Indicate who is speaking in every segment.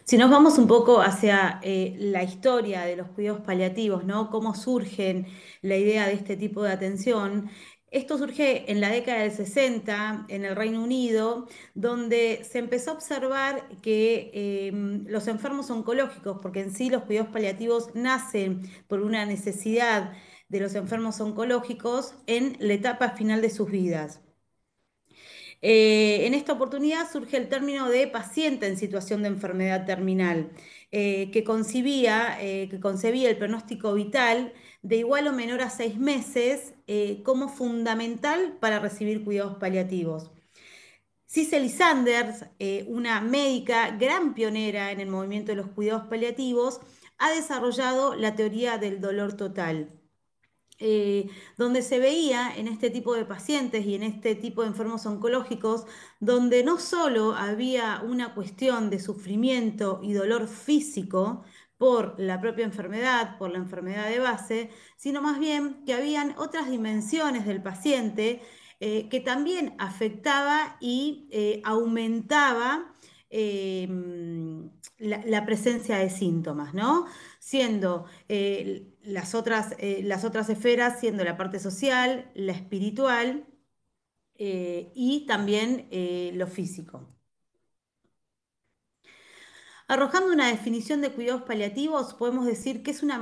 Speaker 1: Si nos vamos un poco hacia la historia de los cuidados paliativos, ¿no? Cómo surgen la idea de este tipo de atención. Esto surge en la década del 60 en el Reino Unido, donde se empezó a observar que los enfermos oncológicos, porque en sí los cuidados paliativos nacen por una necesidad de los enfermos oncológicos en la etapa final de sus vidas. En esta oportunidad surge el término de paciente en situación de enfermedad terminal, que concebía el pronóstico vital de igual o menor a 6 meses como fundamental para recibir cuidados paliativos. Cicely Sanders, una médica gran pionera en el movimiento de los cuidados paliativos, ha desarrollado la teoría del dolor total, donde se veía en este tipo de pacientes y en este tipo de enfermos oncológicos, donde no solo había una cuestión de sufrimiento y dolor físico por la propia enfermedad, por la enfermedad de base, sino más bien que habían otras dimensiones del paciente que también afectaba y aumentaba la presencia de síntomas, ¿no? Siendo las otras esferas, siendo la parte social, la espiritual y también lo físico. Arrojando una definición de cuidados paliativos, podemos decir que es una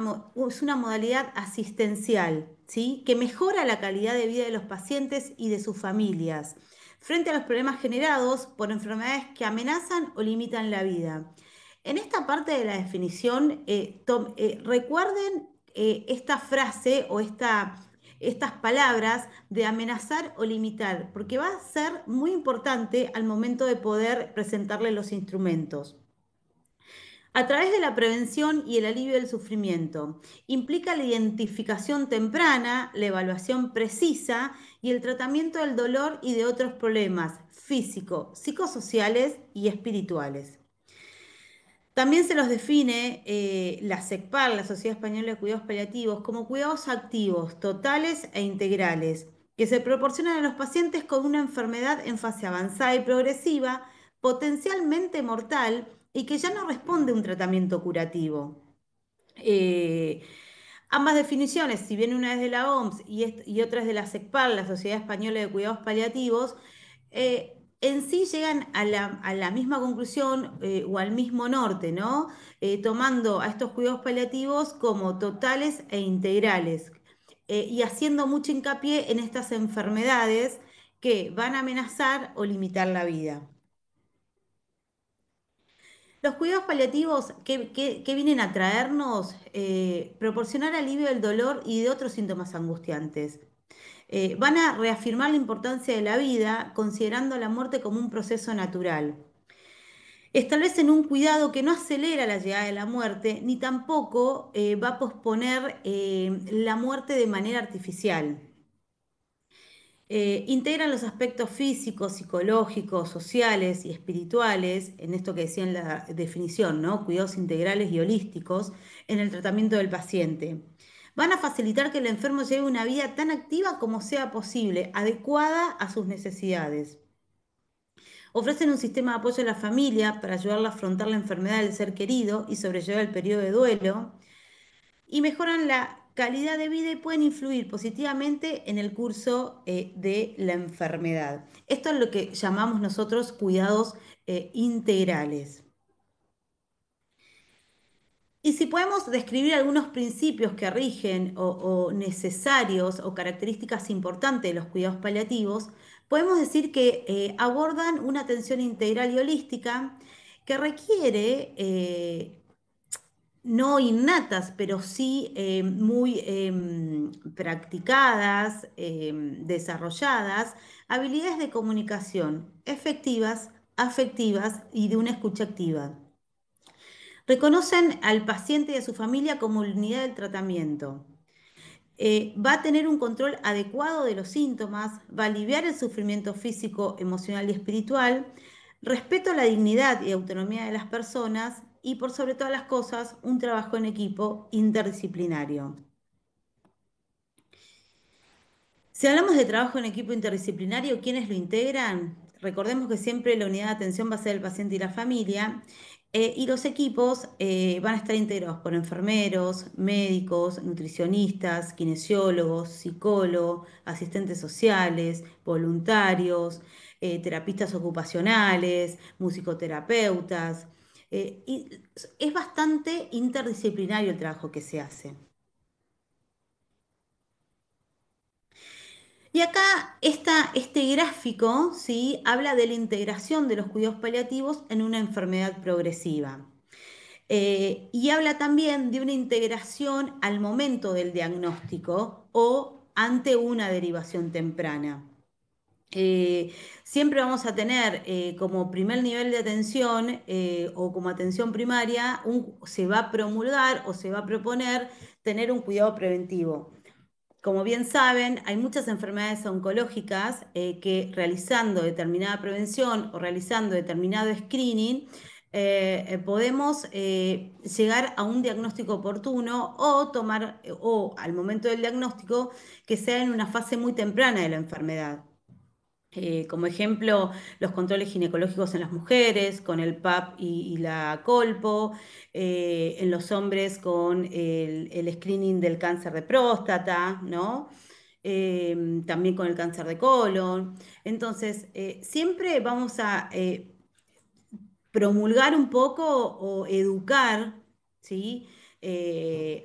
Speaker 1: modalidad asistencial, ¿sí? Que mejora la calidad de vida de los pacientes y de sus familias frente a los problemas generados por enfermedades que amenazan o limitan la vida. En esta parte de la definición, recuerden esta frase o estas palabras de amenazar o limitar, porque va a ser muy importante al momento de poder presentarle los instrumentos. A través de la prevención y el alivio del sufrimiento. Implica la identificación temprana, la evaluación precisa y el tratamiento del dolor y de otros problemas físicos, psicosociales y espirituales. También se los define la SECPAL, la Sociedad Española de Cuidados Paliativos, como cuidados activos, totales e integrales, que se proporcionan a los pacientes con una enfermedad en fase avanzada y progresiva, potencialmente mortal y que ya no responde a un tratamiento curativo. Eh, Ambas definiciones, si bien una es de la OMS y otra es de la SECPAL, la Sociedad Española de Cuidados Paliativos, en sí llegan a la misma conclusión o al mismo norte, ¿no? Tomando a estos cuidados paliativos como totales e integrales y haciendo mucho hincapié en estas enfermedades que van a amenazar o limitar la vida. Los cuidados paliativos que vienen a traernos, proporcionar alivio del dolor y de otros síntomas angustiantes. Van a reafirmar la importancia de la vida, considerando la muerte como un proceso natural. Establecen un cuidado que no acelera la llegada de la muerte, ni tampoco va a posponer la muerte de manera artificial. Integran los aspectos físicos, psicológicos, sociales y espirituales, en esto que decía en la definición, ¿no? Cuidados integrales y holísticos en el tratamiento del paciente. Van a facilitar que el enfermo lleve una vida tan activa como sea posible, adecuada a sus necesidades. Ofrecen un sistema de apoyo a la familia para ayudarla a afrontar la enfermedad del ser querido y sobrellevar el periodo de duelo y mejoran la calidad de vida y pueden influir positivamente en el curso de la enfermedad. Esto es lo que llamamos nosotros cuidados integrales. Y si podemos describir algunos principios que rigen o necesarios o características importantes de los cuidados paliativos, podemos decir que abordan una atención integral y holística que requiere no innatas, pero sí muy practicadas, desarrolladas, habilidades de comunicación efectivas, afectivas y de una escucha activa. Reconocen al paciente y a su familia como unidad del tratamiento. Va a tener un control adecuado de los síntomas, va a aliviar el sufrimiento físico, emocional y espiritual, respeto a la dignidad y autonomía de las personas y por sobre todas las cosas, un trabajo en equipo interdisciplinario. Si hablamos de trabajo en equipo interdisciplinario, ¿quiénes lo integran? Recordemos que siempre la unidad de atención va a ser el paciente y la familia. Y los equipos van a estar integrados por enfermeros, médicos, nutricionistas, kinesiólogos, psicólogos, asistentes sociales, voluntarios, terapistas ocupacionales, musicoterapeutas. Y es bastante interdisciplinario el trabajo que se hace. Y acá este gráfico, ¿sí? Habla de la integración de los cuidados paliativos en una enfermedad progresiva. Y habla también de una integración al momento del diagnóstico o ante una derivación temprana. Eh, Siempre vamos a tener como primer nivel de atención o como atención primaria, se va a promulgar o se va a proponer tener un cuidado preventivo. Como bien saben, hay muchas enfermedades oncológicas que realizando determinada prevención o realizando determinado screening, podemos llegar a un diagnóstico oportuno o tomar, o al momento del diagnóstico, que sea en una fase muy temprana de la enfermedad. Como ejemplo, los controles ginecológicos en las mujeres, con el PAP y la colpo, en los hombres con el screening del cáncer de próstata, ¿no? También con el cáncer de colon. Entonces, siempre vamos a promulgar un poco o educar, ¿sí?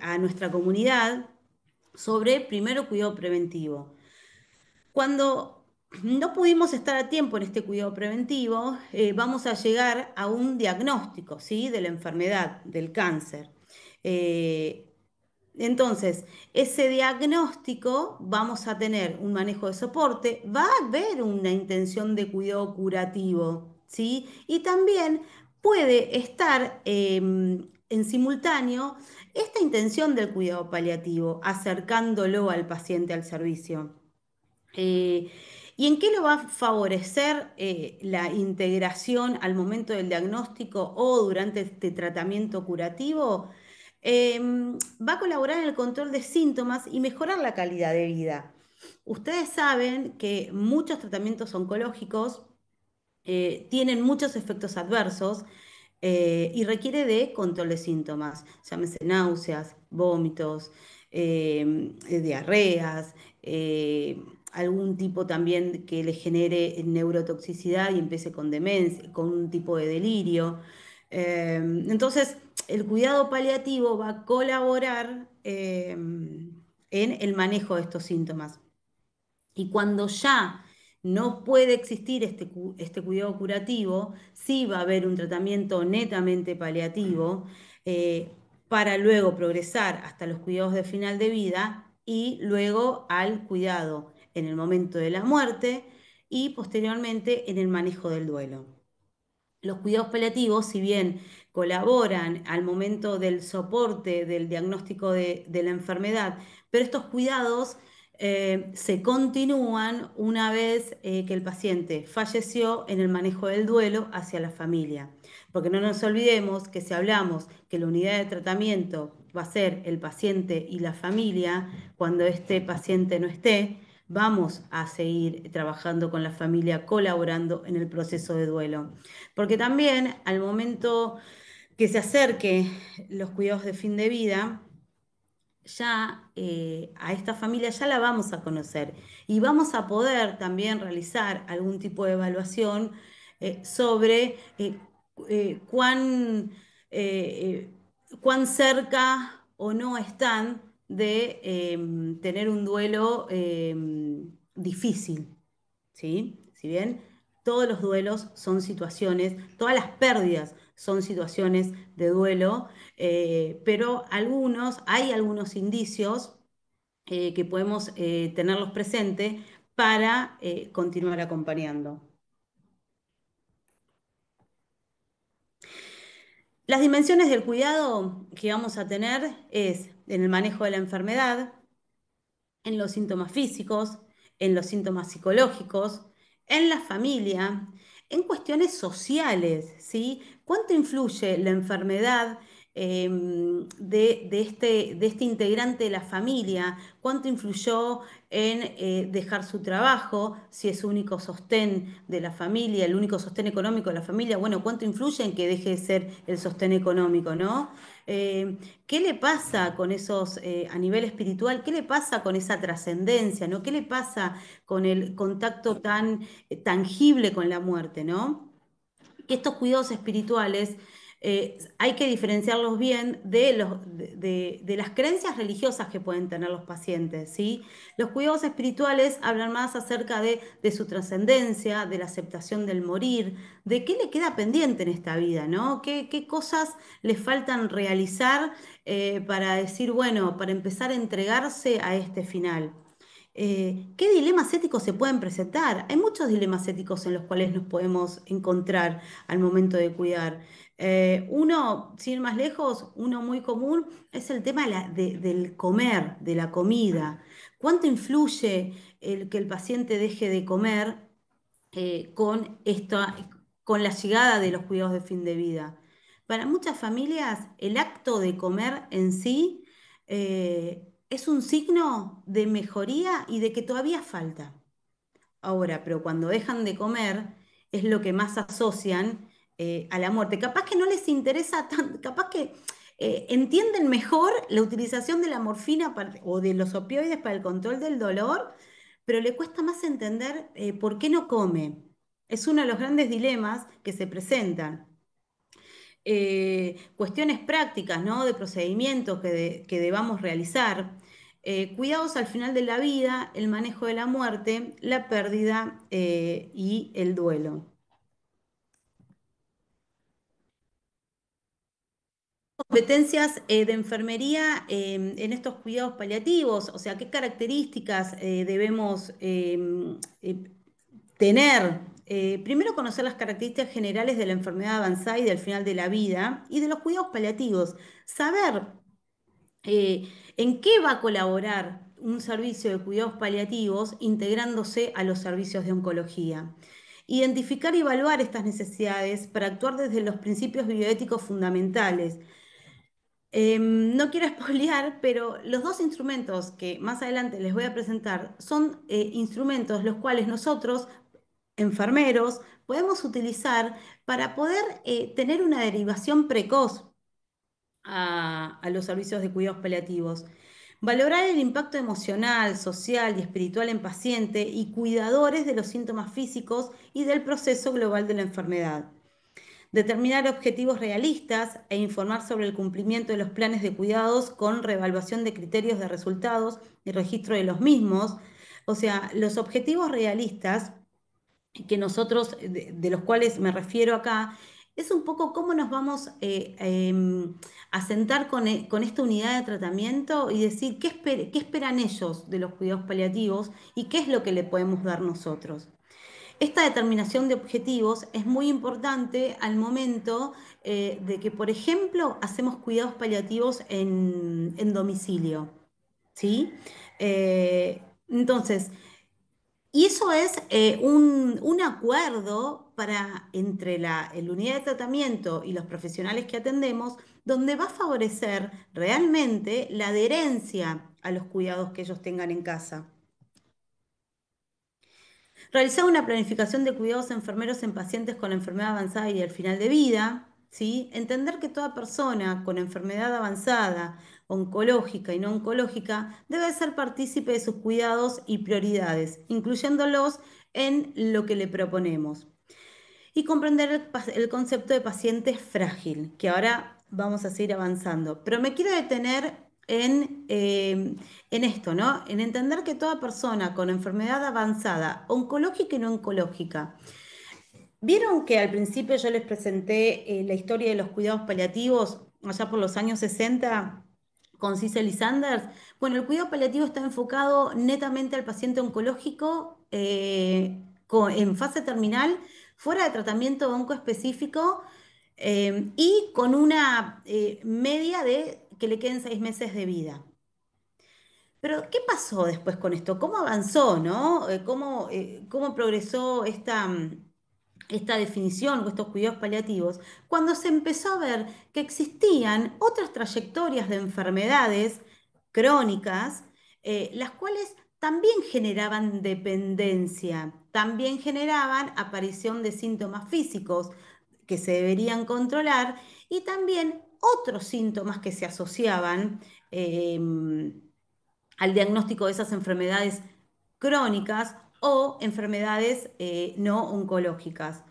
Speaker 1: A nuestra comunidad sobre primero cuidado preventivo. Cuando no pudimos estar a tiempo en este cuidado preventivo, vamos a llegar a un diagnóstico, ¿sí? De la enfermedad, del cáncer. Eh, entonces, ese diagnóstico vamos a tener un manejo de soporte, va a haber una intención de cuidado curativo, ¿sí? Y también puede estar en simultáneo esta intención del cuidado paliativo, acercándolo al paciente al servicio. Eh, ¿Y en qué lo va a favorecer la integración al momento del diagnóstico o durante este tratamiento curativo? Va a colaborar en el control de síntomas y mejorar la calidad de vida. Ustedes saben que muchos tratamientos oncológicos tienen muchos efectos adversos y requiere de control de síntomas, llámese náuseas, vómitos, diarreas, algún tipo también que le genere neurotoxicidad y empiece con demencia, con un tipo de delirio. Entonces, el cuidado paliativo va a colaborar en el manejo de estos síntomas. Y cuando ya no puede existir este cuidado curativo, sí va a haber un tratamiento netamente paliativo eh, para luego progresar hasta los cuidados de final de vida y luego al cuidado en el momento de la muerte y posteriormente en el manejo del duelo. Los cuidados paliativos, si bien colaboran al momento del soporte del diagnóstico de la enfermedad, pero estos cuidados se continúan una vez que el paciente falleció en el manejo del duelo hacia la familia. Porque no nos olvidemos que si hablamos que la unidad de tratamiento va a ser el paciente y la familia, cuando este paciente no esté, vamos a seguir trabajando con la familia, colaborando en el proceso de duelo. Porque también al momento que se acerque los cuidados de fin de vida, ya a esta familia ya la vamos a conocer y vamos a poder también realizar algún tipo de evaluación sobre cuán cerca o no están de tener un duelo difícil, ¿sí? Si bien todos los duelos son situaciones, todas las pérdidas son situaciones de duelo, pero hay algunos indicios que podemos tenerlos presentes para continuar acompañando. Las dimensiones del cuidado que vamos a tener es en el manejo de la enfermedad, en los síntomas físicos, en los síntomas psicológicos, en la familia, en cuestiones sociales, ¿sí? ¿Cuánto influye la enfermedad de este integrante de la familia, cuánto influyó en dejar su trabajo, si es su único sostén de la familia, el único sostén económico de la familia, bueno, cuánto influye en que deje de ser el sostén económico, ¿no? ¿Qué le pasa con esos, a nivel espiritual, qué le pasa con esa trascendencia, ¿no? ¿Qué le pasa con el contacto tan tangible con la muerte, ¿no? Que estos cuidados espirituales hay que diferenciarlos bien de las creencias religiosas que pueden tener los pacientes, ¿sí? Los cuidados espirituales hablan más acerca de su trascendencia, de la aceptación del morir, de qué le queda pendiente en esta vida, ¿no? ¿Qué cosas le faltan realizar para decir, bueno, para empezar a entregarse a este final? ¿Qué dilemas éticos se pueden presentar? Hay muchos dilemas éticos en los cuales nos podemos encontrar al momento de cuidar. Uno, sin ir más lejos, uno muy común es el tema del comer, de la comida. ¿Cuánto influye el que el paciente deje de comer con la llegada de los cuidados de fin de vida? Para muchas familias, el acto de comer en sí es un signo de mejoría y de que todavía falta. Ahora, pero cuando dejan de comer es lo que más asocian a la muerte. Capaz que no les interesa tanto, capaz que entienden mejor la utilización de la morfina o de los opioides para el control del dolor, pero le cuesta más entender por qué no come. Es uno de los grandes dilemas que se presentan. Cuestiones prácticas, ¿no? De procedimientos que debamos realizar. Cuidados al final de la vida, el manejo de la muerte, la pérdida y el duelo. Competencias de enfermería en estos cuidados paliativos, o sea, qué características debemos tener. Primero, conocer las características generales de la enfermedad avanzada y del final de la vida y de los cuidados paliativos. Saber ¿en qué va a colaborar un servicio de cuidados paliativos integrándose a los servicios de oncología? Identificar y evaluar estas necesidades para actuar desde los principios bioéticos fundamentales. No quiero espolear, pero los dos instrumentos que más adelante les voy a presentar son instrumentos los cuales nosotros, enfermeros, podemos utilizar para poder tener una derivación precoz a los servicios de cuidados paliativos. Valorar el impacto emocional, social y espiritual en paciente y cuidadores de los síntomas físicos y del proceso global de la enfermedad. Determinar objetivos realistas e informar sobre el cumplimiento de los planes de cuidados con reevaluación de criterios de resultados y registro de los mismos. O sea, los objetivos realistas que nosotros, de los cuales me refiero acá, es un poco cómo nos vamos a sentar con esta unidad de tratamiento y decir qué esperan ellos de los cuidados paliativos y qué es lo que le podemos dar nosotros. Esta determinación de objetivos es muy importante al momento de que, por ejemplo, hacemos cuidados paliativos en domicilio, ¿sí? Entonces, y eso es un acuerdo entre la unidad de tratamiento y los profesionales que atendemos, donde va a favorecer realmente la adherencia a los cuidados que ellos tengan en casa. Realizar una planificación de cuidados enfermeros en pacientes con enfermedad avanzada y al final de vida, ¿sí? Entender que toda persona con enfermedad avanzada, oncológica y no oncológica, debe ser partícipe de sus cuidados y prioridades, incluyéndolos en lo que le proponemos y comprender el concepto de paciente frágil, que ahora vamos a seguir avanzando. Pero me quiero detener en esto, ¿no? En entender que toda persona con enfermedad avanzada, oncológica y no oncológica, vieron que al principio yo les presenté la historia de los cuidados paliativos allá por los años 60 con Cecil y Sanders. Bueno, el cuidado paliativo está enfocado netamente al paciente oncológico en fase terminal, fuera de tratamiento oncoespecífico y con una media de que le queden 6 meses de vida. Pero, ¿qué pasó después con esto? ¿Cómo avanzó, no? ¿Cómo progresó esta definición o estos cuidados paliativos, cuando se empezó a ver que existían otras trayectorias de enfermedades crónicas, las cuales también generaban dependencia, también generaban aparición de síntomas físicos que se deberían controlar y también otros síntomas que se asociaban eh, al diagnóstico de esas enfermedades crónicas o enfermedades no oncológicas.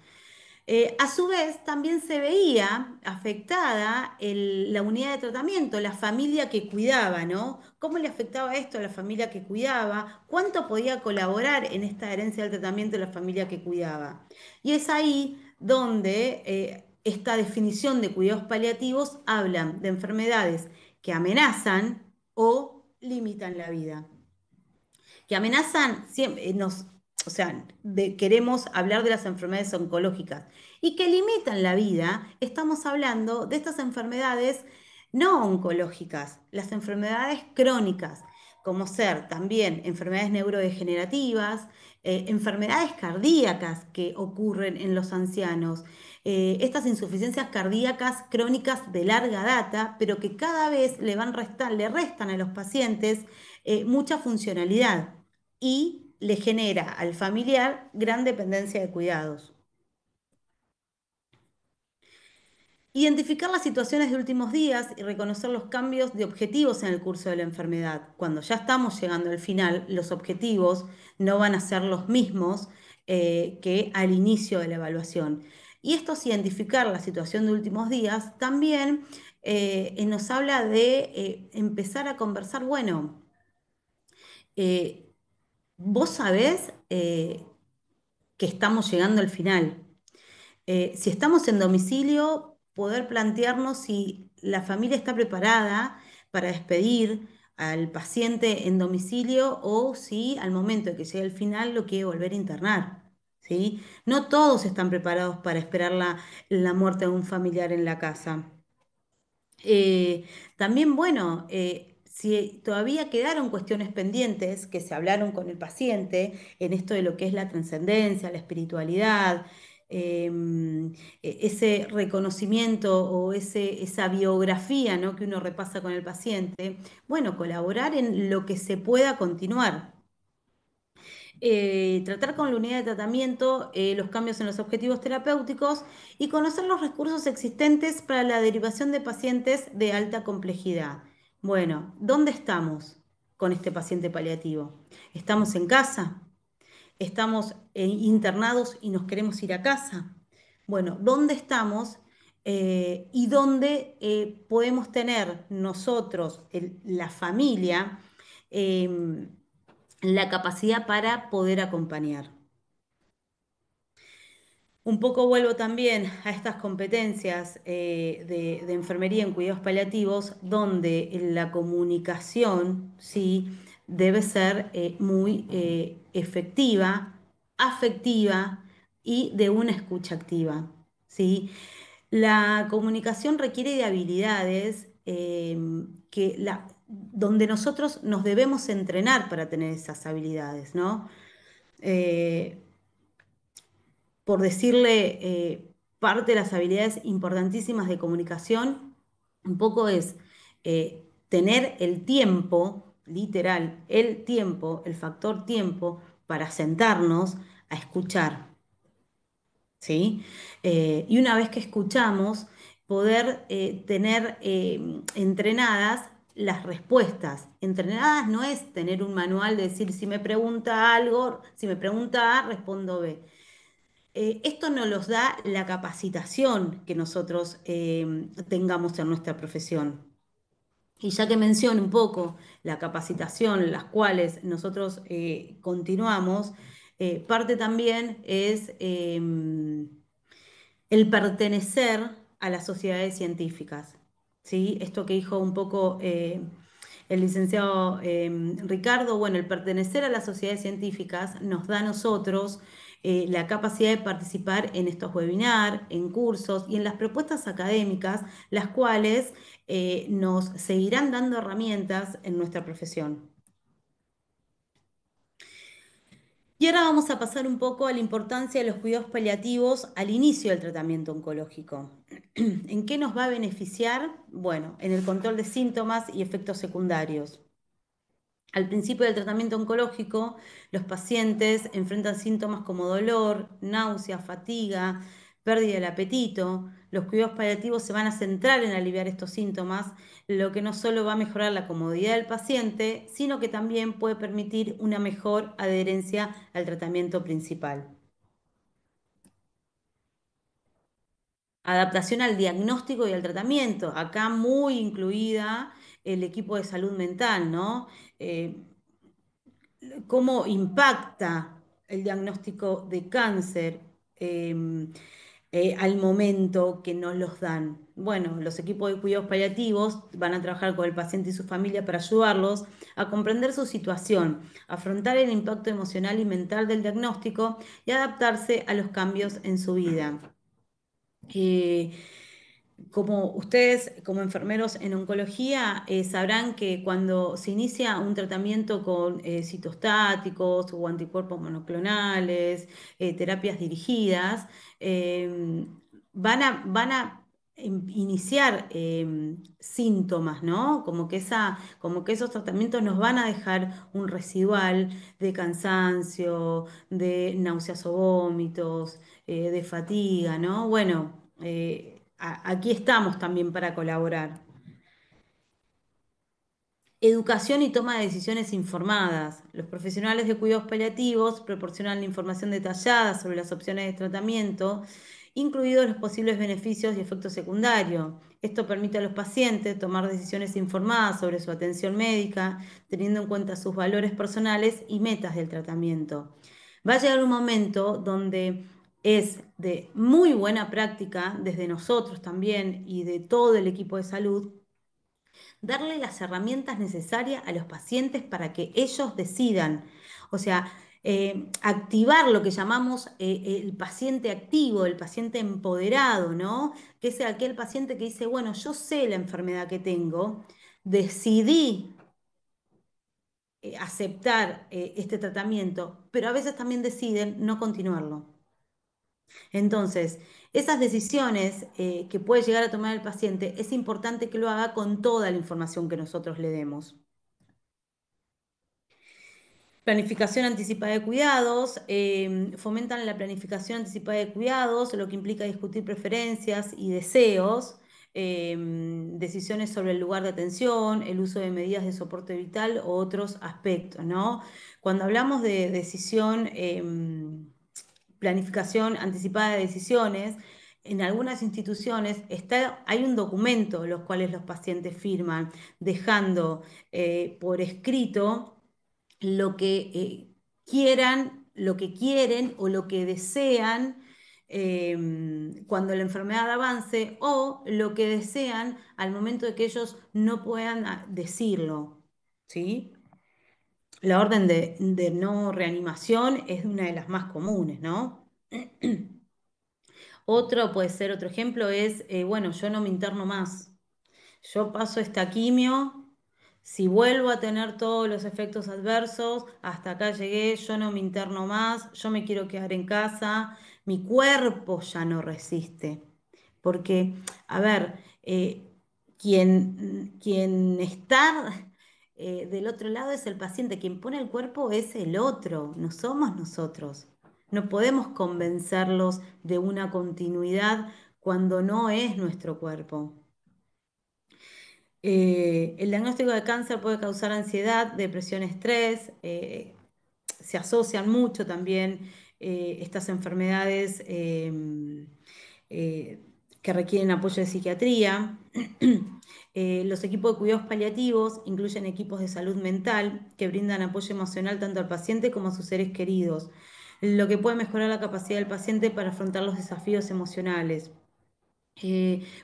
Speaker 1: A su vez, también se veía afectada la unidad de tratamiento, la familia que cuidaba, ¿no? ¿Cómo le afectaba esto a la familia que cuidaba? ¿Cuánto podía colaborar en esta herencia del tratamiento de la familia que cuidaba? Y es ahí donde esta definición de cuidados paliativos hablan de enfermedades que amenazan o limitan la vida que amenazan, siempre, o sea, queremos hablar de las enfermedades oncológicas y que limitan la vida, estamos hablando de estas enfermedades no oncológicas, las enfermedades crónicas, como ser también enfermedades neurodegenerativas, enfermedades cardíacas que ocurren en los ancianos, estas insuficiencias cardíacas crónicas de larga data, pero que cada vez le restan a los pacientes mucha funcionalidad y le genera al familiar gran dependencia de cuidados. Identificar las situaciones de últimos días y reconocer los cambios de objetivos en el curso de la enfermedad. Cuando ya estamos llegando al final, los objetivos no van a ser los mismos que al inicio de la evaluación. Y esto es identificar la situación de últimos días, también nos habla de empezar a conversar, bueno, eh, vos sabés que estamos llegando al final. Si estamos en domicilio, poder plantearnos si la familia está preparada para despedir al paciente en domicilio o si al momento de que llegue el final lo quiere volver a internar. ¿Sí? No todos están preparados para esperar la muerte de un familiar en la casa. Eh, También, bueno, si todavía quedaron cuestiones pendientes que se hablaron con el paciente en esto de lo que es la trascendencia, la espiritualidad, ese reconocimiento o esa biografía, ¿no?, que uno repasa con el paciente, bueno, colaborar en lo que se pueda continuar. Tratar con la unidad de tratamiento los cambios en los objetivos terapéuticos y conocer los recursos existentes para la derivación de pacientes de alta complejidad. Bueno, ¿dónde estamos con este paciente paliativo? ¿Estamos en casa? ¿Estamos internados y nos queremos ir a casa? Bueno, ¿dónde estamos y dónde podemos tener nosotros, la familia, la capacidad para poder acompañar? Un poco vuelvo también a estas competencias de enfermería en cuidados paliativos, donde la comunicación, sí, debe ser muy efectiva, afectiva y de una escucha activa, ¿sí? La comunicación requiere de habilidades donde nosotros nos debemos entrenar para tener esas habilidades, ¿no? Eh, por decirle, parte de las habilidades importantísimas de comunicación, un poco es tener el tiempo, literal, el tiempo, el factor tiempo, para sentarnos a escuchar, ¿sí? Y una vez que escuchamos, poder tener entrenadas las respuestas. Entrenadas no es tener un manual de decir si me pregunta algo, si me pregunta A, respondo B. Esto nos los da la capacitación que nosotros tengamos en nuestra profesión. Y ya que menciono un poco la capacitación, las cuales nosotros continuamos, parte también es el pertenecer a las sociedades científicas. ¿Sí? Esto que dijo un poco el licenciado Ricardo, bueno, el pertenecer a las sociedades científicas nos da a nosotros la capacidad de participar en estos webinars, en cursos y en las propuestas académicas, las cuales nos seguirán dando herramientas en nuestra profesión. Y ahora vamos a pasar un poco a la importancia de los cuidados paliativos al inicio del tratamiento oncológico. ¿En qué nos va a beneficiar? Bueno, en el control de síntomas y efectos secundarios. Al principio del tratamiento oncológico, los pacientes enfrentan síntomas como dolor, náusea, fatiga, pérdida del apetito. Los cuidados paliativos se van a centrar en aliviar estos síntomas, lo que no solo va a mejorar la comodidad del paciente, sino que también puede permitir una mejor adherencia al tratamiento principal. Adaptación al diagnóstico y al tratamiento. Acá muy incluida el equipo de salud mental, ¿no? Eh, cómo impacta el diagnóstico de cáncer eh, al momento que nos los dan. Bueno, los equipos de cuidados paliativos van a trabajar con el paciente y su familia para ayudarlos a comprender su situación, afrontar el impacto emocional y mental del diagnóstico y adaptarse a los cambios en su vida. Eh, Como ustedes, como enfermeros en oncología, sabrán que cuando se inicia un tratamiento con citostáticos o anticuerpos monoclonales, terapias dirigidas, eh, van a iniciar síntomas, ¿no? Como que esos tratamientos nos van a dejar un residual de cansancio, de náuseas o vómitos, de fatiga, ¿no? Bueno. Aquí estamos también para colaborar. Educación y toma de decisiones informadas. Los profesionales de cuidados paliativos proporcionan la información detallada sobre las opciones de tratamiento, incluidos los posibles beneficios y efectos secundarios. Esto permite a los pacientes tomar decisiones informadas sobre su atención médica, teniendo en cuenta sus valores personales y metas del tratamiento. Va a llegar un momento donde es de muy buena práctica, desde nosotros también y de todo el equipo de salud, darle las herramientas necesarias a los pacientes para que ellos decidan. O sea, activar lo que llamamos el paciente activo, el paciente empoderado, ¿no? Que es aquel paciente que dice, bueno, yo sé la enfermedad que tengo, decidí aceptar este tratamiento, pero a veces también deciden no continuarlo. Entonces, esas decisiones que puede llegar a tomar el paciente, es importante que lo haga con toda la información que nosotros le demos. Planificación anticipada de cuidados, fomentan la planificación anticipada de cuidados, lo que implica discutir preferencias y deseos, decisiones sobre el lugar de atención, el uso de medidas de soporte vital o otros aspectos, ¿no? Cuando hablamos de decisión, planificación anticipada de decisiones, en algunas instituciones hay un documento los cuales los pacientes firman, dejando por escrito lo que quieran, lo que quieren o lo que desean cuando la enfermedad avance o lo que desean al momento de que ellos no puedan decirlo, ¿sí? La orden de no reanimación es una de las más comunes, ¿no? Otro puede ser, otro ejemplo es, bueno, yo no me interno más. Yo paso esta quimio, si vuelvo a tener todos los efectos adversos, hasta acá llegué, yo no me interno más, yo me quiero quedar en casa, mi cuerpo ya no resiste. Porque, a ver, quien está del otro lado es el paciente, quien pone el cuerpo es el otro, no somos nosotros. No podemos convencerlos de una continuidad cuando no es nuestro cuerpo. El diagnóstico de cáncer puede causar ansiedad, depresión, estrés. Se asocian mucho también estas enfermedades eh, que requieren apoyo de psiquiatría. Los equipos de cuidados paliativos incluyen equipos de salud mental que brindan apoyo emocional tanto al paciente como a sus seres queridos, lo que puede mejorar la capacidad del paciente para afrontar los desafíos emocionales.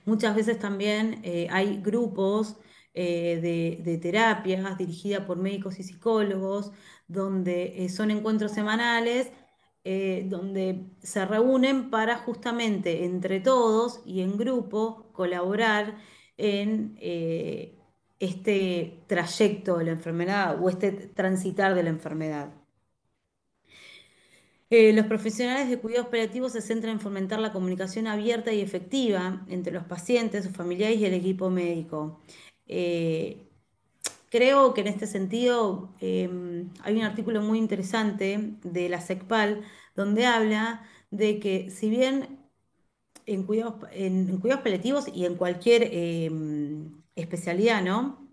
Speaker 1: Muchas veces también hay grupos de terapias dirigidas por médicos y psicólogos, donde son encuentros semanales, donde se reúnen para justamente entre todos y en grupo colaborar en este trayecto de la enfermedad o este transitar de la enfermedad. Los profesionales de cuidados paliativos se centran en fomentar la comunicación abierta y efectiva entre los pacientes, sus familiares y el equipo médico. Eh, Creo que en este sentido hay un artículo muy interesante de la SECPAL donde habla de que si bien en cuidados paliativos y en cualquier especialidad, ¿no?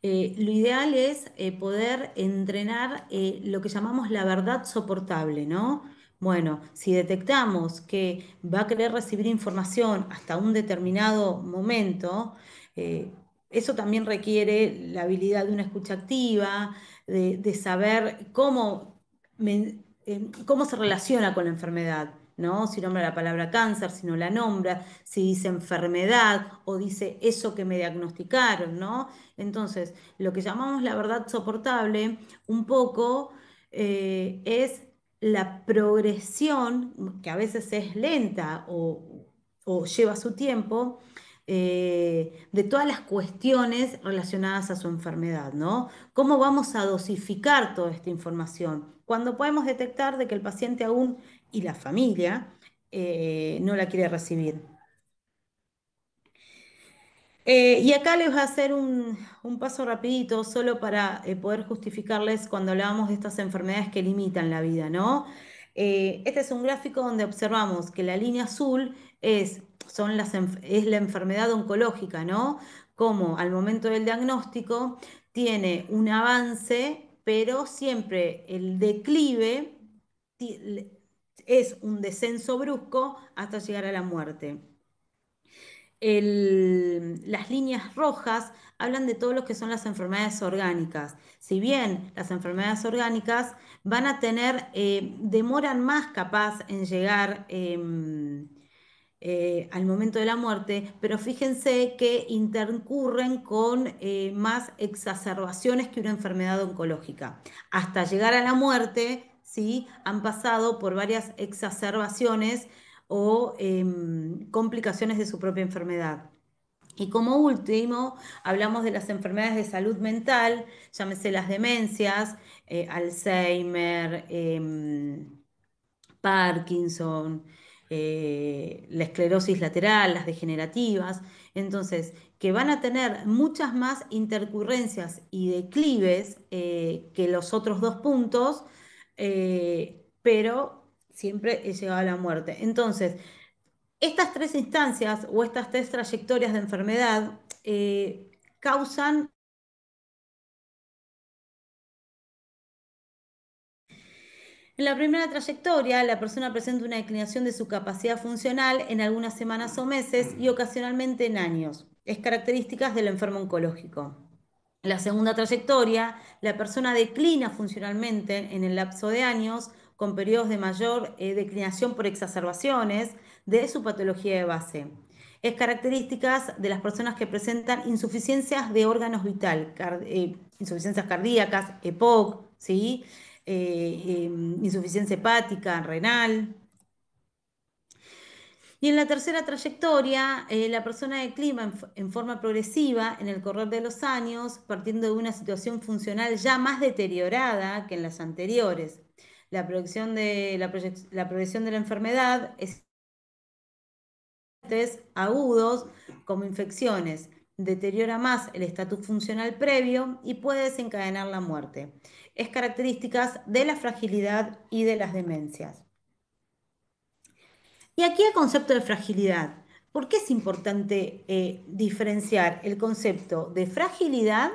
Speaker 1: Lo ideal es poder entrenar lo que llamamos la verdad soportable, ¿no? Bueno, si detectamos que va a querer recibir información hasta un determinado momento, eh, eso también requiere la habilidad de una escucha activa, de saber cómo se relaciona con la enfermedad, ¿no? Si nombra la palabra cáncer, si no la nombra, si dice enfermedad o dice eso que me diagnosticaron, ¿no? Entonces, lo que llamamos la verdad soportable, un poco es la progresión, que a veces es lenta o lleva su tiempo, de todas las cuestiones relacionadas a su enfermedad, ¿no? ¿Cómo vamos a dosificar toda esta información? Cuando podemos detectar de que el paciente aún y la familia no la quiere recibir. Y acá les voy a hacer un paso rapidito, solo para poder justificarles cuando hablábamos de estas enfermedades que limitan la vida, ¿no? Este es un gráfico donde observamos que la línea azul es la enfermedad oncológica, ¿no? Como al momento del diagnóstico tiene un avance, pero siempre el declive ti- es un descenso brusco hasta llegar a la muerte. Las líneas rojas hablan de todo lo que son las enfermedades orgánicas. Si bien las enfermedades orgánicas van a tener, demoran más capaz en llegar al momento de la muerte, pero fíjense que intercurren con más exacerbaciones que una enfermedad oncológica. Hasta llegar a la muerte, ¿sí? Han pasado por varias exacerbaciones o complicaciones de su propia enfermedad. Y como último, hablamos de las enfermedades de salud mental, llámese las demencias, Alzheimer, Parkinson, la esclerosis lateral, las degenerativas. Entonces, que van a tener muchas más intercurrencias y declives que los otros dos puntos, pero siempre he llegado a la muerte. Entonces, estas tres instancias o estas tres trayectorias de enfermedad causan. En la primera trayectoria, la persona presenta una declinación de su capacidad funcional en algunas semanas o meses y ocasionalmente en años. Es características del enfermo oncológico. En la segunda trayectoria, la persona declina funcionalmente en el lapso de años, con periodos de mayor declinación por exacerbaciones de su patología de base. Es características de las personas que presentan insuficiencias de órganos vital, insuficiencias cardíacas, EPOC, ¿sí? Insuficiencia hepática, renal. Y en la tercera trayectoria, la persona declina en forma progresiva en el correr de los años, partiendo de una situación funcional ya más deteriorada que en las anteriores. La progresión de la enfermedad es agudos como infecciones, deteriora más el estatus funcional previo y puede desencadenar la muerte. Es características de la fragilidad y de las demencias. Y aquí el concepto de fragilidad. ¿Por qué es importante diferenciar el concepto de fragilidad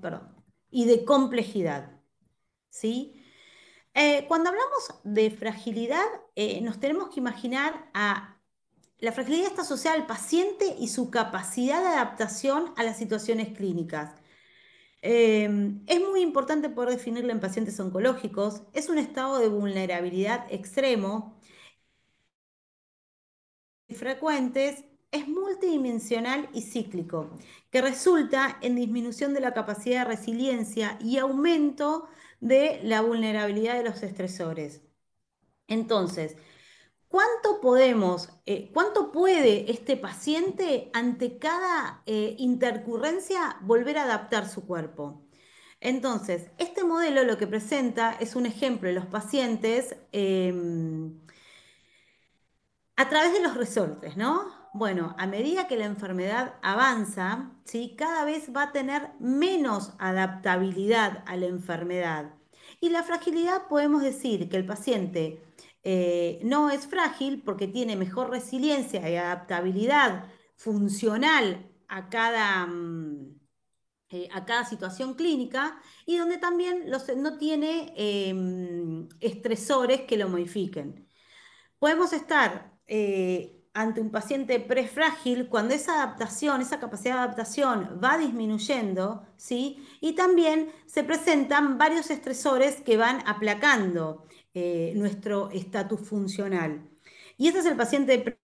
Speaker 1: perdón, y de complejidad? ¿Sí? Cuando hablamos de fragilidad, nos tenemos que imaginar a la fragilidad está asociada al paciente y su capacidad de adaptación a las situaciones clínicas. Es muy importante poder definirla en pacientes oncológicos. Es un estado de vulnerabilidad extremo frecuentes, es multidimensional y cíclico, que resulta en disminución de la capacidad de resiliencia y aumento de la vulnerabilidad de los estresores. Entonces, cuánto puede este paciente ante cada intercurrencia volver a adaptar su cuerpo? Entonces, este modelo lo que presenta es un ejemplo de los pacientes a través de los resortes, ¿no? Bueno, a medida que la enfermedad avanza, ¿sí? Cada vez va a tener menos adaptabilidad a la enfermedad. Y la fragilidad podemos decir que el paciente no es frágil porque tiene mejor resiliencia y adaptabilidad funcional a cada situación clínica y donde también no tiene estresores que lo modifiquen. Podemos estar ante un paciente prefrágil cuando esa adaptación, esa capacidad de adaptación va disminuyendo, ¿sí? Y también se presentan varios estresores que van aplacando nuestro estatus funcional. Y ese es el paciente.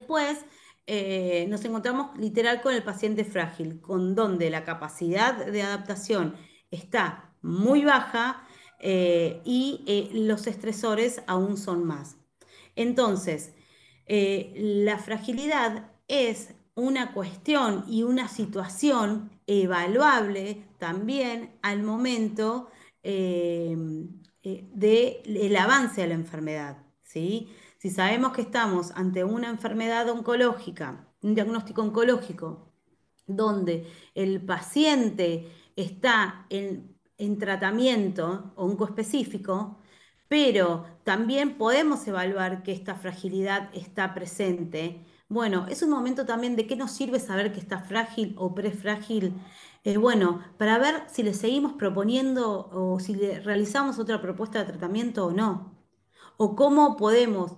Speaker 1: Después nos encontramos literal con el paciente frágil, con donde la capacidad de adaptación está muy baja y los estresores aún son más. Entonces, la fragilidad es una cuestión y una situación evaluable también al momento eh, del avance de la enfermedad, ¿sí? Si sabemos que estamos ante una enfermedad oncológica, un diagnóstico oncológico, donde el paciente está en tratamiento oncoespecífico, pero también podemos evaluar que esta fragilidad está presente. Bueno, es un momento también de qué nos sirve saber que está frágil o prefrágil. Bueno, para ver si le seguimos proponiendo o si le realizamos otra propuesta de tratamiento o no. O cómo podemos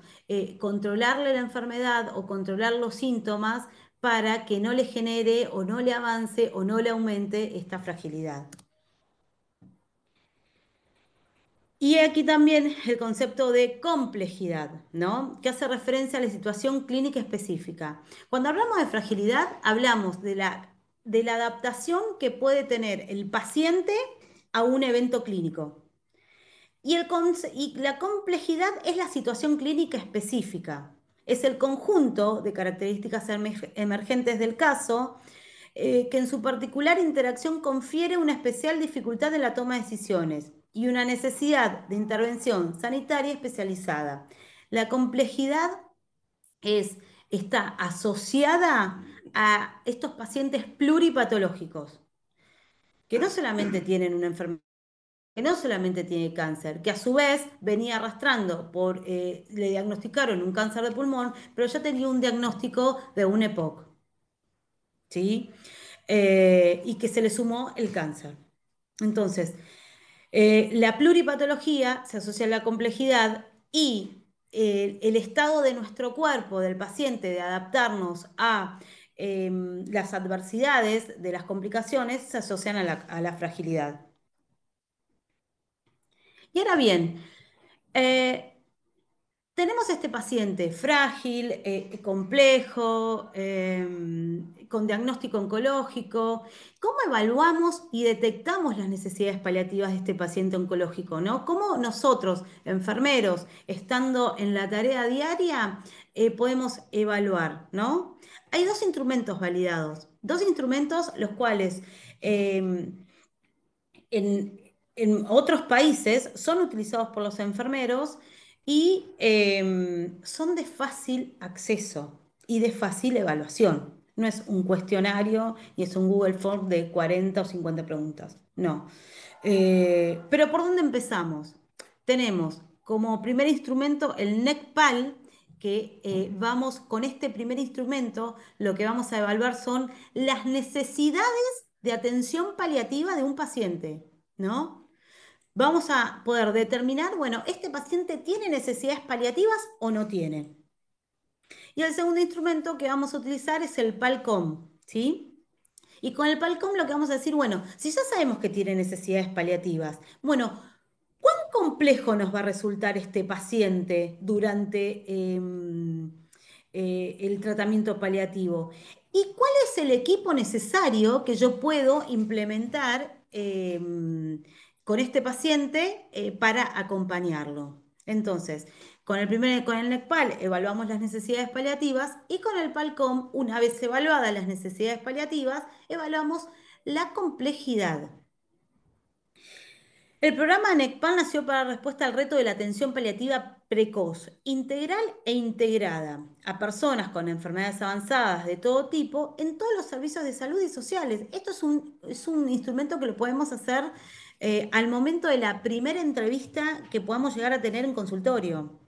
Speaker 1: controlarle la enfermedad o controlar los síntomas para que no le genere o no le avance o no le aumente esta fragilidad. Y aquí también el concepto de complejidad, ¿no? Que hace referencia a la situación clínica específica. Cuando hablamos de fragilidad, hablamos de la adaptación que puede tener el paciente a un evento clínico. Y la complejidad es la situación clínica específica. Es el conjunto de características emergentes del caso que en su particular interacción confiere una especial dificultad en la toma de decisiones y una necesidad de intervención sanitaria especializada. La complejidad es, está asociada a estos pacientes pluripatológicos, que no solamente tienen una enfermedad, que no solamente tiene cáncer, que a su vez venía arrastrando le diagnosticaron un cáncer de pulmón, pero ya tenía un diagnóstico de un EPOC, ¿sí? Y que se le sumó el cáncer. Entonces, la pluripatología se asocia a la complejidad y el estado de nuestro cuerpo, del paciente, de adaptarnos a las adversidades de las complicaciones, se asocian a la fragilidad. Y ahora bien, eh, tenemos este paciente frágil, complejo, con diagnóstico oncológico. ¿Cómo evaluamos y detectamos las necesidades paliativas de este paciente oncológico, ¿no? ¿Cómo nosotros, enfermeros, estando en la tarea diaria, podemos evaluar, ¿no? Hay dos instrumentos validados, dos instrumentos los cuales en otros países son utilizados por los enfermeros y son de fácil acceso y de fácil evaluación. No es un cuestionario y es un Google Form de 40 o 50 preguntas. No. Pero ¿por dónde empezamos? Tenemos como primer instrumento el NECPAL, que vamos con este primer instrumento, lo que vamos a evaluar son las necesidades de atención paliativa de un paciente, ¿no? Vamos a poder determinar, bueno, ¿este paciente tiene necesidades paliativas o no tiene? Y el segundo instrumento que vamos a utilizar es el PALCOM, ¿sí? Y con el PALCOM lo que vamos a decir, bueno, si ya sabemos que tiene necesidades paliativas, bueno, ¿cuán complejo nos va a resultar este paciente durante el tratamiento paliativo? ¿Y cuál es el equipo necesario que yo puedo implementar con este paciente para acompañarlo? Entonces, con el NECPAL evaluamos las necesidades paliativas y con el PALCOM, una vez evaluadas las necesidades paliativas, evaluamos La complejidad. El programa NECPAL nació para dar respuesta al reto de la atención paliativa precoz, integral e integrada a personas con enfermedades avanzadas de todo tipo en todos los servicios de salud y sociales. Esto es un instrumento que lo podemos hacer al momento de la primera entrevista que podamos llegar a tener en consultorio.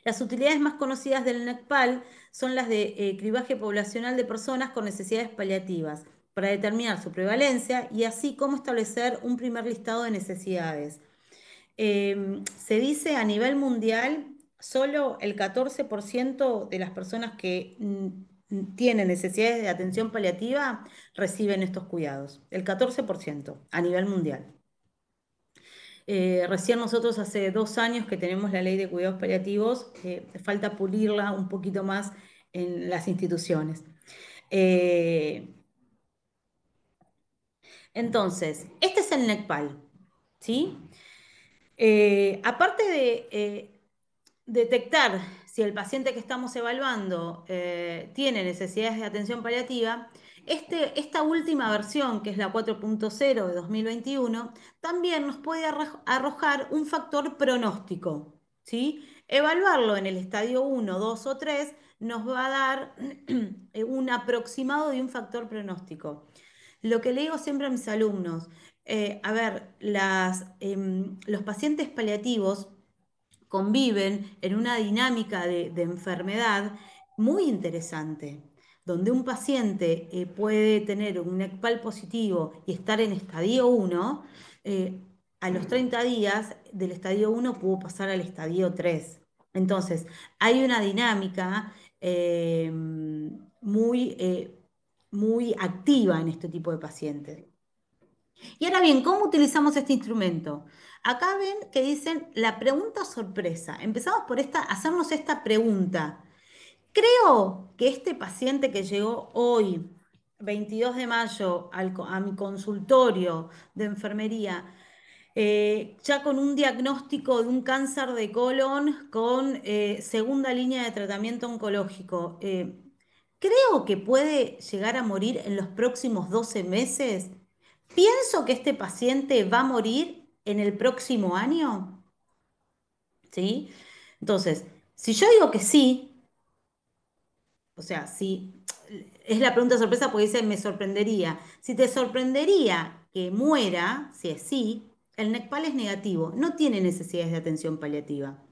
Speaker 1: Las utilidades más conocidas del NECPAL son las de cribaje poblacional de personas con necesidades paliativas para determinar su prevalencia y así cómo establecer un primer listado de necesidades. Se dice a nivel mundial, solo el 14% de las personas que tienen necesidades de atención paliativa reciben estos cuidados. El 14% a nivel mundial. Recién nosotros hace 2 años que tenemos la ley de cuidados paliativos, falta pulirla un poquito más en las instituciones. Eh, entonces, este es el NECPAL, ¿sí? Aparte de detectar si el paciente que estamos evaluando tiene necesidades de atención paliativa, esta última versión, que es la 4.0 de 2021, también nos puede arrojar un factor pronóstico, ¿sí? Evaluarlo en el estadio 1, 2 o 3 nos va a dar un aproximado de un factor pronóstico. Lo que le digo siempre a mis alumnos, a ver, los pacientes paliativos conviven en una dinámica de enfermedad muy interesante, donde un paciente puede tener un NECPAL positivo y estar en estadio 1, eh, a los 30 días del estadio 1 pudo pasar al estadio 3. Entonces, hay una dinámica muy activa en este tipo de pacientes. Y ahora bien, ¿cómo utilizamos este instrumento? Acá ven que dicen la pregunta sorpresa. Empezamos por hacernos esta pregunta. Creo que este paciente que llegó hoy, 22 de mayo, a mi consultorio de enfermería, ya con un diagnóstico de un cáncer de colon con segunda línea de tratamiento oncológico, creo que puede llegar a morir en los próximos 12 meses. ¿Pienso que este paciente va a morir en el próximo año? ¿Sí? Entonces, si yo digo que sí, o sea, si es la pregunta sorpresa porque dice me sorprendería. Si te sorprendería que muera, si es sí, el NECPAL es negativo, no tiene necesidades de atención paliativa.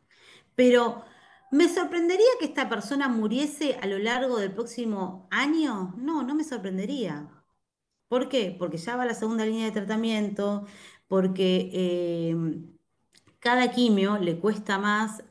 Speaker 1: Pero, ¿me sorprendería que esta persona muriese a lo largo del próximo año? No, no me sorprendería. ¿Por qué? Porque ya va a la segunda línea de tratamiento, porque cada quimio le cuesta más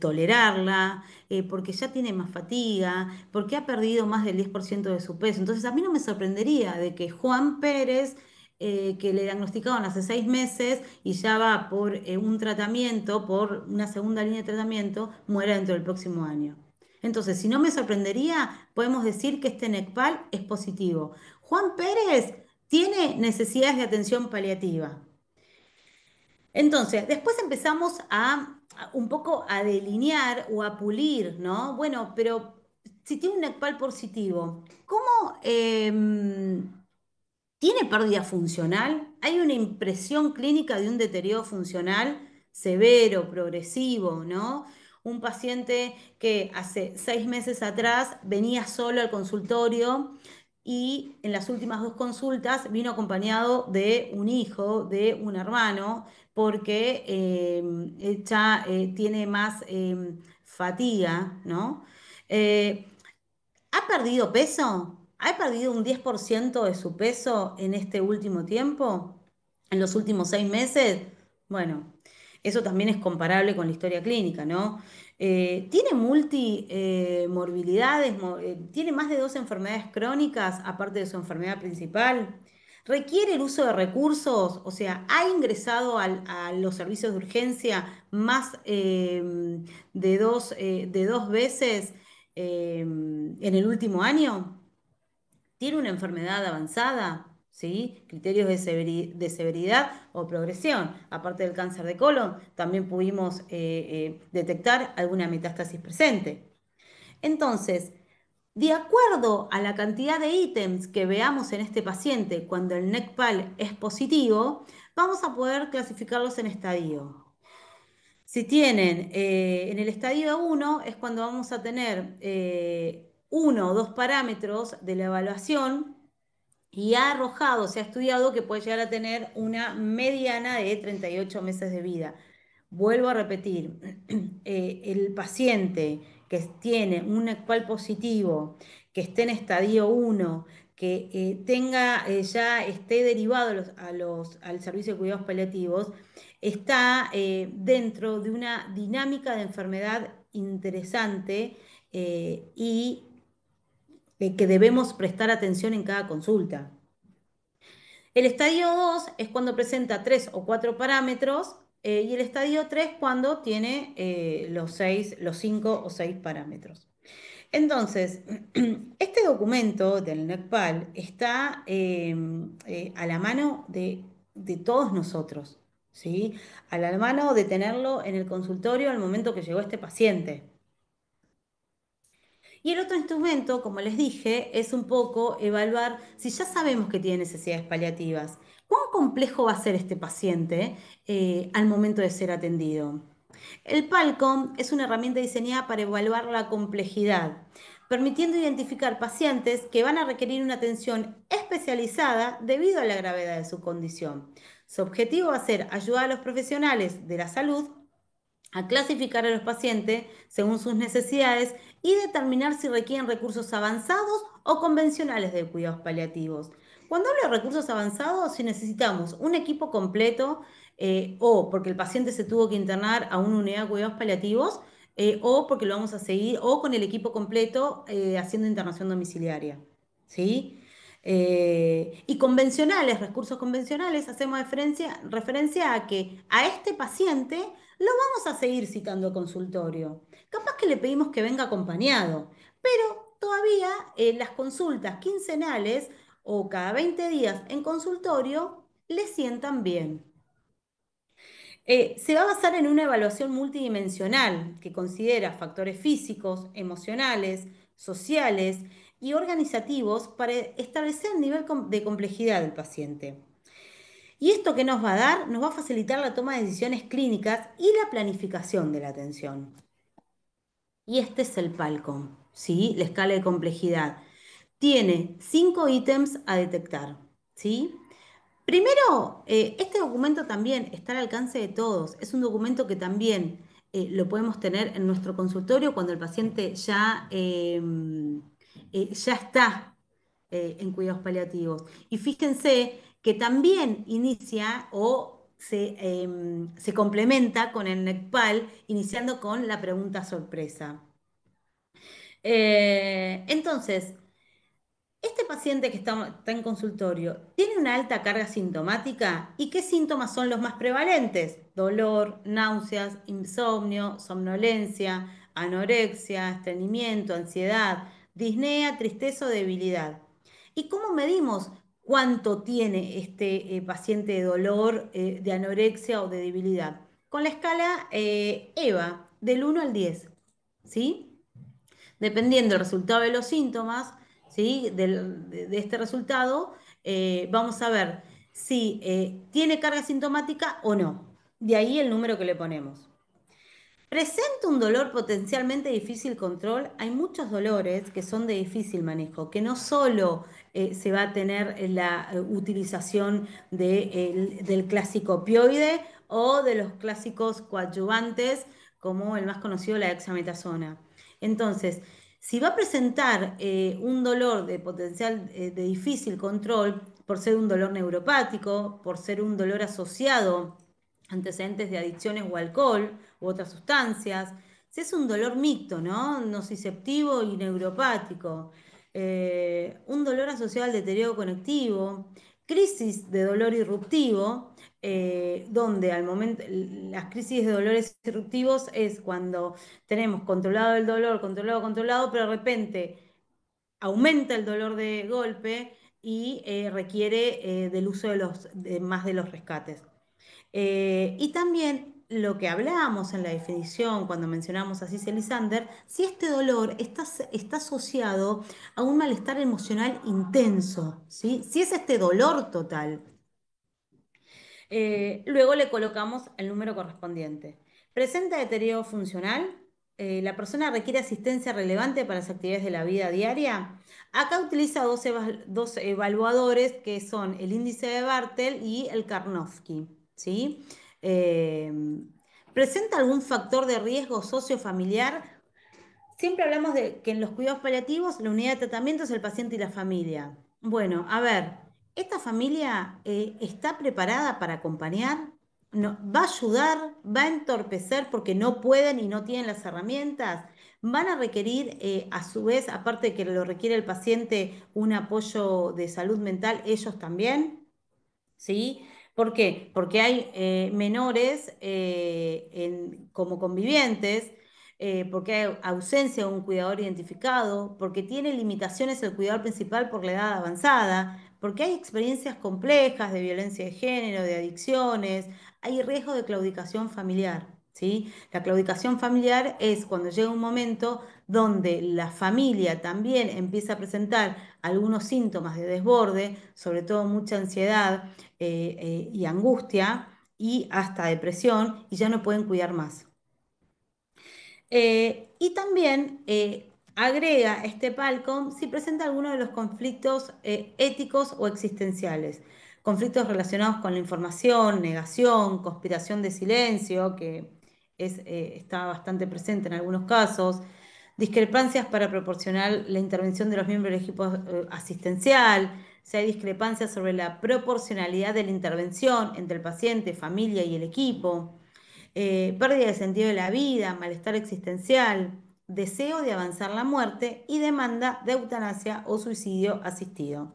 Speaker 1: tolerarla, porque ya tiene más fatiga, porque ha perdido más del 10% de su peso. Entonces, a mí no me sorprendería de que Juan Pérez, que le diagnosticaron hace 6 meses y ya va por un tratamiento, por una segunda línea de tratamiento, muera dentro del próximo año. Entonces, si no me sorprendería, podemos decir que este NECPAL es positivo. Juan Pérez tiene necesidades de atención paliativa. Entonces, después empezamos a un poco a delinear o a pulir, ¿no? Bueno, pero si tiene un NECPAL positivo, ¿cómo tiene pérdida funcional? ¿Hay una impresión clínica de un deterioro funcional severo, progresivo, ¿no? Un paciente que hace 6 meses atrás venía solo al consultorio y en las últimas 2 consultas vino acompañado de un hijo, de un hermano, porque ya tiene más fatiga, ¿no? Eh, ¿Ha perdido peso? ¿Ha perdido un 10% de su peso en este último tiempo? ¿En los últimos 6 meses? Bueno, eso también es comparable con la historia clínica, ¿no? ¿Tiene multimorbilidades? ¿Tiene más de 2 enfermedades crónicas aparte de su enfermedad principal? ¿Requiere el uso de recursos? O sea, ¿ha ingresado a los servicios de urgencia más de dos veces en el último año? ¿Tiene una enfermedad avanzada? ¿Sí? Criterios de severidad o progresión. Aparte del cáncer de colon, también pudimos detectar alguna metástasis presente. Entonces, De acuerdo a la cantidad de ítems que veamos en este paciente cuando el NECPAL es positivo, vamos a poder clasificarlos en estadio. Si tienen en el estadio 1 es cuando vamos a tener uno o dos parámetros de la evaluación y ha arrojado, se ha estudiado que puede llegar a tener una mediana de 38 meses de vida. Vuelvo a repetir, el paciente que tiene un ECPAL positivo, que esté en estadio 1, que tenga ya esté derivado al servicio de cuidados paliativos, está dentro de una dinámica de enfermedad interesante y que debemos prestar atención en cada consulta. El estadio 2 es cuando presenta 3 o 4 parámetros y el estadio 3 cuando tiene los 5 o 6 parámetros. Entonces, este documento del NECPAL está a la mano de todos nosotros, ¿sí? A la mano de tenerlo en el consultorio al momento que llegó este paciente. Y el otro instrumento, como les dije, es un poco evaluar si ya sabemos que tiene necesidades paliativas. ¿Cuán complejo va a ser este paciente al momento de ser atendido? El PALCOM es una herramienta diseñada para evaluar la complejidad, permitiendo identificar pacientes que van a requerir una atención especializada debido a la gravedad de su condición. Su objetivo va a ser ayudar a los profesionales de la salud a clasificar a los pacientes según sus necesidades y determinar si requieren recursos avanzados o convencionales de cuidados paliativos. Cuando hablo de recursos avanzados, si necesitamos un equipo completo o porque el paciente se tuvo que internar a una unidad de cuidados paliativos o porque lo vamos a seguir o con el equipo completo haciendo internación domiciliaria. ¿Sí? Y convencionales, recursos convencionales, hacemos referencia a que a este paciente lo vamos a seguir citando a consultorio. Capaz que le pedimos que venga acompañado, pero todavía las consultas quincenales o cada 20 días en consultorio le sientan bien. Se va a basar en una evaluación multidimensional que considera factores físicos, emocionales, sociales y organizativos para establecer el nivel de complejidad del paciente. ¿Y esto qué nos va a dar? Nos va a facilitar la toma de decisiones clínicas y la planificación de la atención. Y este es el PALCOM, ¿sí? La escala de complejidad. Tiene 5 ítems a detectar, ¿sí? Primero, este documento también está al alcance de todos. Es un documento que también lo podemos tener en nuestro consultorio cuando el paciente ya está en cuidados paliativos. Y fíjense que también inicia o se complementa con el NECPAL, iniciando con la pregunta sorpresa. Entonces, este paciente que está en consultorio tiene una alta carga sintomática y ¿qué síntomas son los más prevalentes? Dolor, náuseas, insomnio, somnolencia, anorexia, estreñimiento, ansiedad, disnea, tristeza o debilidad. ¿Y cómo medimos cuánto tiene este paciente de dolor, de anorexia o de debilidad? Con la escala EVA, del 1 al 10, ¿sí? Dependiendo del resultado de los síntomas, ¿sí? De este resultado, vamos a ver si tiene carga sintomática o no. De ahí el número que le ponemos. ¿Presenta un dolor potencialmente difícil control? Hay muchos dolores que son de difícil manejo, que no solo se va a tener la utilización del clásico opioide o de los clásicos coadyuvantes, como el más conocido, la dexametasona. Entonces, si va a presentar un dolor de potencial de difícil control, por ser un dolor neuropático, por ser un dolor asociado a antecedentes de adicciones o alcohol, u otras sustancias. Si es un dolor mixto, ¿no? Nociceptivo y neuropático. Un dolor asociado al deterioro conectivo. Crisis de dolor irruptivo, donde al momento las crisis de dolores irruptivos es cuando tenemos controlado el dolor, controlado, pero de repente aumenta el dolor de golpe y requiere del uso más de los rescates. Y también lo que hablamos en la definición cuando mencionamos a Cicely Sander, si este dolor está asociado a un malestar emocional intenso, ¿sí? Si es este dolor total. Luego le colocamos el número correspondiente. ¿Presenta deterioro funcional? ¿La persona requiere asistencia relevante para las actividades de la vida diaria? Acá utiliza dos evaluadores que son el índice de Bartel y el Karnofsky, ¿sí? Eh, ¿Presenta algún factor de riesgo sociofamiliar? Siempre hablamos de que en los cuidados paliativos la unidad de tratamiento es el paciente y la familia. Bueno, a ver, ¿esta familia está preparada para acompañar? No, ¿va a ayudar? ¿Va a entorpecer porque no pueden y no tienen las herramientas? ¿Van a requerir, a su vez, aparte de que lo requiere el paciente, un apoyo de salud mental, ellos también? ¿Sí? ¿Por qué? Porque hay menores como convivientes, porque hay ausencia de un cuidador identificado, porque tiene limitaciones el cuidador principal por la edad avanzada, porque hay experiencias complejas de violencia de género, de adicciones, hay riesgo de claudicación familiar. ¿Sí? La claudicación familiar es cuando llega un momento donde la familia también empieza a presentar algunos síntomas de desborde, sobre todo mucha ansiedad, y angustia y hasta depresión y ya no pueden cuidar más. Y también agrega este PALCOM si presenta alguno de los conflictos éticos o existenciales. Conflictos relacionados con la información, negación, conspiración de silencio, que está bastante presente en algunos casos, discrepancias para proporcionar la intervención de los miembros del equipo asistencial, si hay discrepancias sobre la proporcionalidad de la intervención entre el paciente, familia y el equipo, pérdida de sentido de la vida, malestar existencial, deseo de avanzar la muerte y demanda de eutanasia o suicidio asistido.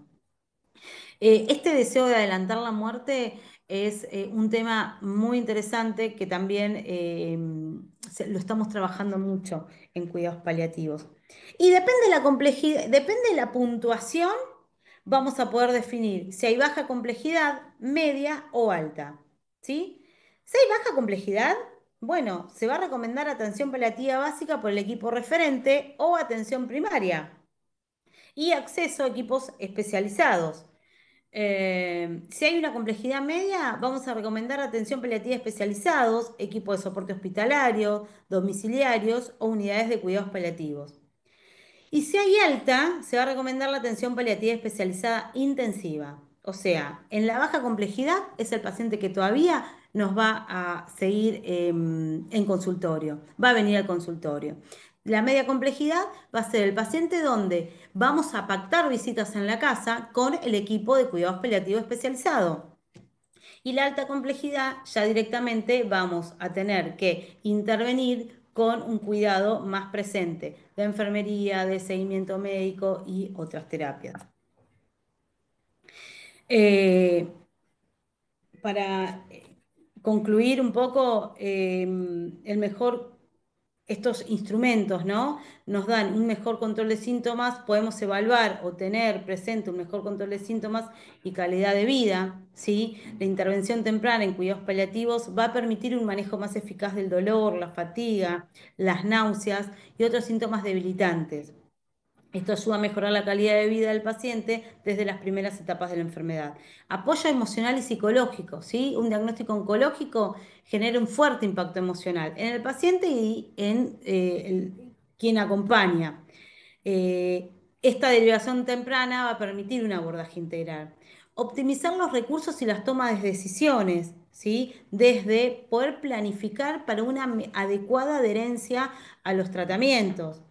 Speaker 1: Este deseo de adelantar la muerte es un tema muy interesante que también lo estamos trabajando mucho en cuidados paliativos. Y depende de la complejidad, depende de la puntuación, vamos a poder definir si hay baja complejidad, media o alta. ¿Sí? Si hay baja complejidad, bueno, se va a recomendar atención paliativa básica por el equipo referente o atención primaria y acceso a equipos especializados. Si hay una complejidad media, vamos a recomendar atención paliativa especializados, equipos de soporte hospitalario, domiciliarios o unidades de cuidados paliativos. Y si hay alta, se va a recomendar la atención paliativa especializada intensiva. O sea, en la baja complejidad es el paciente que todavía nos va a seguir en consultorio, va a venir al consultorio. La media complejidad va a ser el paciente donde vamos a pactar visitas en la casa con el equipo de cuidados paliativos especializado. Y la alta complejidad ya directamente vamos a tener que intervenir con un cuidado más presente de enfermería, de seguimiento médico y otras terapias. Eh, para concluir un poco, estos instrumentos, ¿no? Nos dan un mejor control de síntomas, podemos evaluar o tener presente un mejor control de síntomas y calidad de vida, ¿sí? La intervención temprana en cuidados paliativos va a permitir un manejo más eficaz del dolor, la fatiga, las náuseas y otros síntomas debilitantes. Esto ayuda a mejorar la calidad de vida del paciente desde las primeras etapas de la enfermedad. Apoyo emocional y psicológico, ¿sí? Un diagnóstico oncológico genera un fuerte impacto emocional en el paciente y en quien acompaña. Esta derivación temprana va a permitir un abordaje integral. Optimizar los recursos y las tomas de decisiones, ¿sí? Desde poder planificar para una adecuada adherencia a los tratamientos.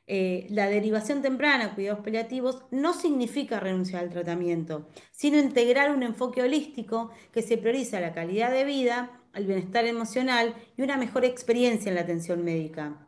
Speaker 1: La derivación temprana, cuidados paliativos, no significa renunciar al tratamiento, sino integrar un enfoque holístico que se prioriza la calidad de vida, el bienestar emocional y una mejor experiencia en la atención médica.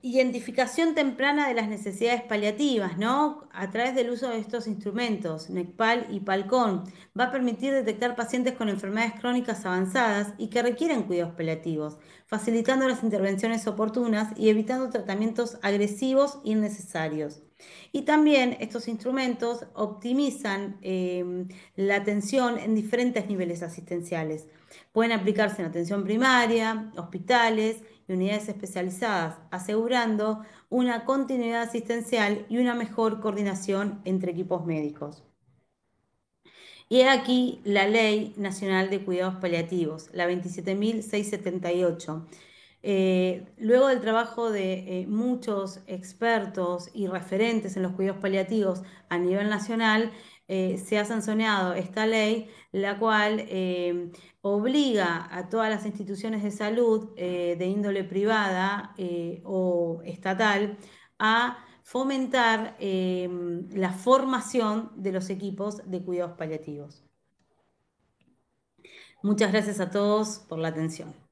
Speaker 1: Identificación temprana de las necesidades paliativas, ¿no? A través del uso de estos instrumentos, NECPAL y PALCON, va a permitir detectar pacientes con enfermedades crónicas avanzadas y que requieren cuidados paliativos, facilitando las intervenciones oportunas y evitando tratamientos agresivos innecesarios. Y también estos instrumentos optimizan la atención en diferentes niveles asistenciales. Pueden aplicarse en atención primaria, hospitales y unidades especializadas, asegurando una continuidad asistencial y una mejor coordinación entre equipos médicos. Y he aquí la Ley Nacional de Cuidados Paliativos, la 27.678. Luego del trabajo de muchos expertos y referentes en los cuidados paliativos a nivel nacional, se ha sancionado esta ley, la cual obliga a todas las instituciones de salud de índole privada o estatal a fomentar la formación de los equipos de cuidados paliativos. Muchas gracias a todos por la atención.